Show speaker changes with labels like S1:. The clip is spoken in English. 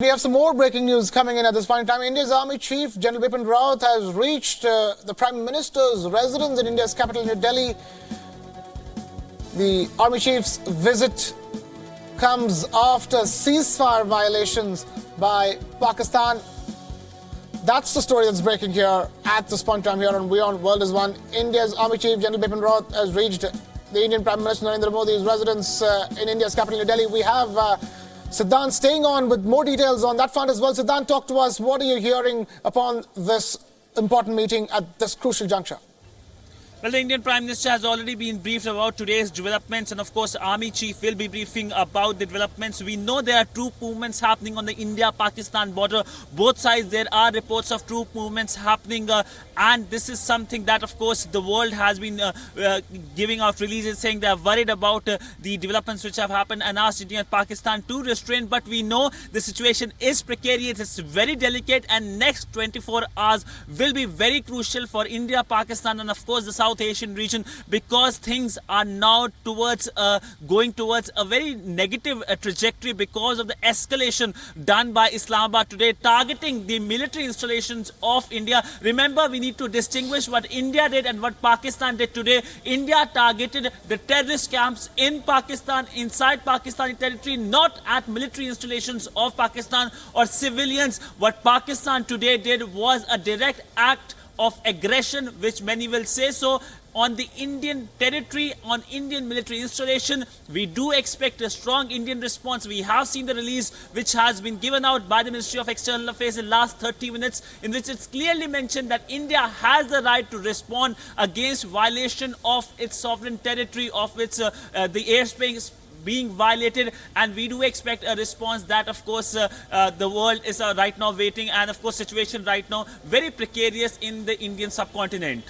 S1: We have some more breaking news coming in at this point in time. India's Army Chief General Bipin Rawat has reached the Prime Minister's residence in India's capital, New Delhi. The Army Chief's visit comes after ceasefire violations by Pakistan. That's the story that's breaking here at this point in time here on Beyond World is One. India's Army Chief General Bipin Rawat has reached the Indian Prime Minister Narendra Modi's residence in India's capital, New Delhi. We have Siddhant staying on with more details on that front as well. Siddhant, talk to us. What are you hearing upon this important meeting at this crucial juncture?
S2: Well, the Indian Prime Minister has already been briefed about today's developments, and of course, Army Chief will be briefing about the developments. We know there are troop movements happening on the India-Pakistan border. Both sides, there are reports of troop movements happening, and this is something that, of course, the world has been giving out releases saying they are worried about the developments which have happened and asked India and Pakistan to restrain. But we know the situation is precarious, it's very delicate, and next 24 hours will be very crucial for India, Pakistan, and of course the South Asian region, because things are now towards going towards a very negative trajectory because of the escalation done by Islamabad today, targeting the military installations of India. Remember, we need to distinguish what India did and what Pakistan did today. India targeted the terrorist camps in Pakistan, inside Pakistani territory, not at military installations of Pakistan or civilians. What Pakistan today did was a direct act of aggression, which many will say so, on the Indian territory, on Indian military installation. We do expect a strong Indian response. We have seen the release which has been given out by the Ministry of External Affairs in the last 30 minutes, in which it's clearly mentioned that India has the right to respond against violation of its sovereign territory, of its the airspace being violated, and we do expect a response that, of course, the world is right now waiting, and of course situation right now very precarious in the Indian subcontinent.